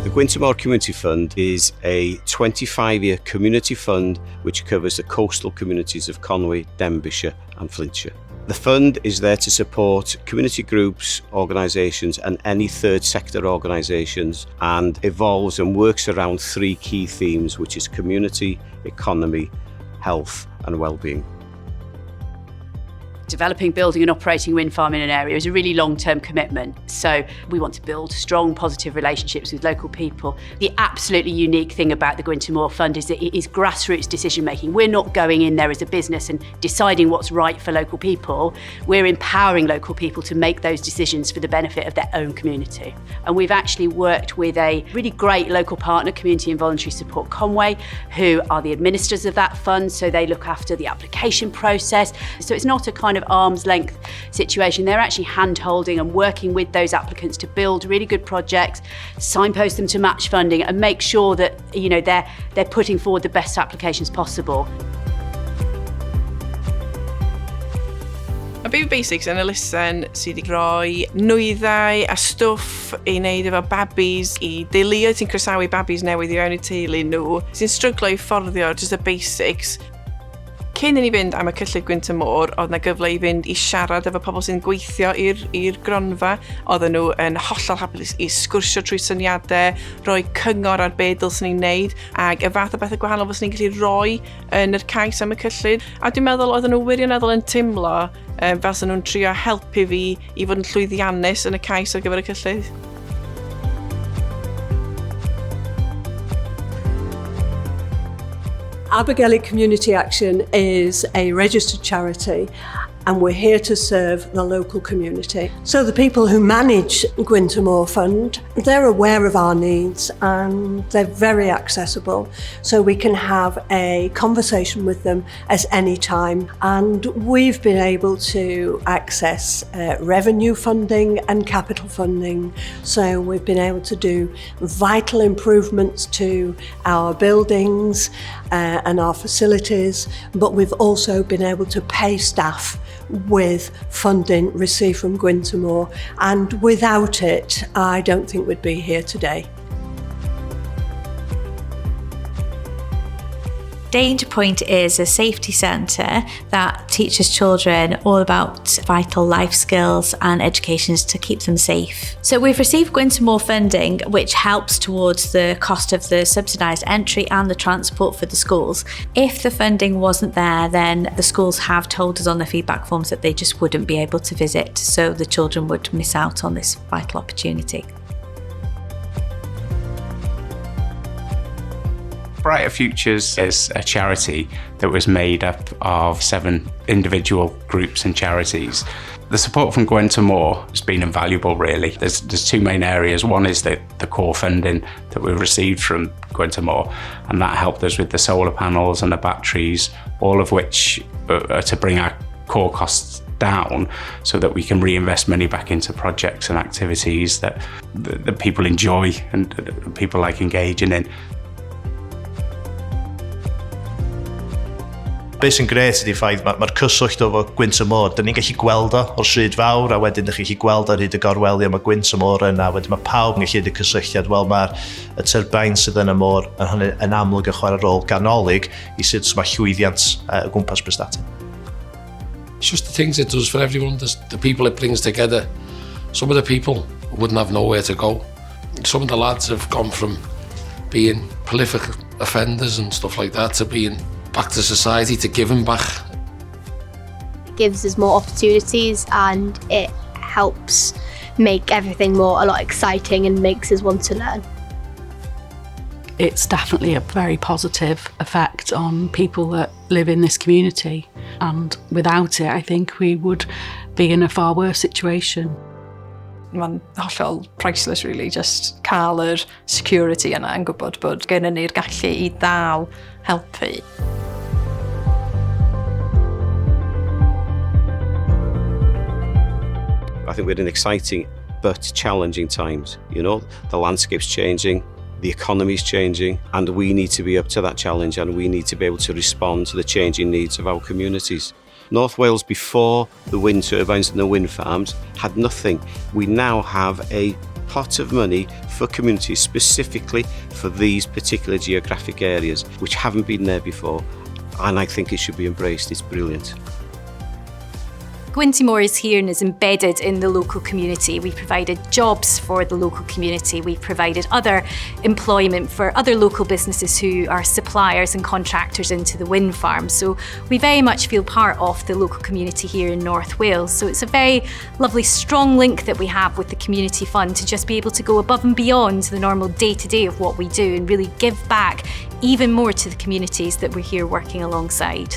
The Gwynt y Môr Community Fund is a 25-year community fund which covers the coastal communities of Conwy, Denbighshire and Flintshire. The fund is there to support community groups, organisations and any third sector organisations, and evolves and works around three key themes, which is community, economy, health and well-being. Developing, building and operating a wind farm in an area is a really long-term commitment. So we want to build strong, positive relationships with local people. The absolutely unique thing about the Gwynt y Môr Fund is that it is grassroots decision-making. We're not going in there as a business and deciding what's right for local people. We're empowering local people to make those decisions for the benefit of their own community. And we've actually worked with a really great local partner, Community and Voluntary Support Conway, who are the administrators of that fund. So they look after the application process. So it's not a kind of arm's length situation. They're actually hand-holding and working with those applicants to build really good projects, signpost them to match funding and make sure that they're putting forward the best applications possible. Mae Baby Basics yn elusen sydd wedi rhoi nwyddau a stwff i wneud efo babis i deuluoedd sy'n croesawu babis newydd i fewn i teulu nhw, sy'n stryglo i fforddio just y basics. Cyn i ni fynd am y cyllid Gwynt y Môr, oedd yna gyfle i fynd i siarad efo pobl sy'n gweithio i'r gronfa. Oedden nhw yn hollol hapus i sgwrsio trwy syniadau, rhoi cyngor ar be dylsyn ni'n neud, ac y fath o bethau gwahanol fyswn ni'n gallu rhoi yn yr cais am y cyllid. A dwi'n meddwl oedden nhw wirioneddol yn teimlo fel sy'n nhw'n trio helpu fi i fod yn llwyddiannus yn y cais ar gyfer y cyllid. Abergele Community Action is a registered charity and we're here to serve the local community. So the people who manage Gwynt y Môr Fund, they're aware of our needs and they're very accessible. So we can have a conversation with them at any time. And we've been able to access revenue funding and capital funding. So we've been able to do vital improvements to our buildings and our facilities, but we've also been able to pay staff with funding received from Gwynt y Môr, and without it, I don't think we'd be here today. Danger Point is a safety centre that teaches children all about vital life skills and educations to keep them safe. So we've received Gwynt y Môr funding, which helps towards the cost of the subsidised entry and the transport for the schools. If the funding wasn't there, then the schools have told us on their feedback forms that they just wouldn't be able to visit, so the children would miss out on this vital opportunity. Brighter Futures is a charity that was made up of 7 individual groups and charities. The support from Gwynt y Môr has been invaluable, really. There's 2 main areas. One is the core funding that we received from Gwynt y Môr, and that helped us with the solar panels and the batteries, all of which are to bring our core costs down so that we can reinvest money back into projects and activities that people enjoy and people like engaging in. Be sy'n gret ydy ffaith, mae'r cyswllt o Gwynt y Môr, da ni'n gallu gweld o'r stryd fawr, a wedyn ydych chi'n gallu gweld ar hyd y gorweli am y Gwynt y Môr yna, wedyn mae pawb yn gallu y cysylltiad, wel mae'r turbain sydd yn y môr yn amlwg yn chwarae rôl ganolig i sut mae llwyddiant o gwmpas Prestatyn. It's just the things it does for everyone, the people it brings together. Some of the people wouldn't have nowhere to go. Some of the lads have gone from being prolific offenders and stuff like that to being back to society, to giving back. It gives us more opportunities and it helps make everything a lot exciting and makes us want to learn. It's definitely a very positive effect on people that live in this community, and without it I think we would be in a far worse situation. Mae'n hollol priceless really, just cael yr security yna yn gwybod bod gennym ni'r gallu i ddal helpu. I think we're in exciting but challenging times. You know, the landscape's changing, the economy's changing, and we need to be up to that challenge and we need to be able to respond to the changing needs of our communities. North Wales, before the wind turbines and the wind farms, had nothing. We now have a pot of money for communities specifically for these particular geographic areas which haven't been there before, and I think it should be embraced. It's brilliant. Gwynt y Môr is here and is embedded in the local community. We've provided jobs for the local community. We've provided other employment for other local businesses who are suppliers and contractors into the wind farm. So we very much feel part of the local community here in North Wales. So it's a very lovely, strong link that we have with the Community Fund to just be able to go above and beyond the normal day-to-day of what we do and really give back even more to the communities that we're here working alongside.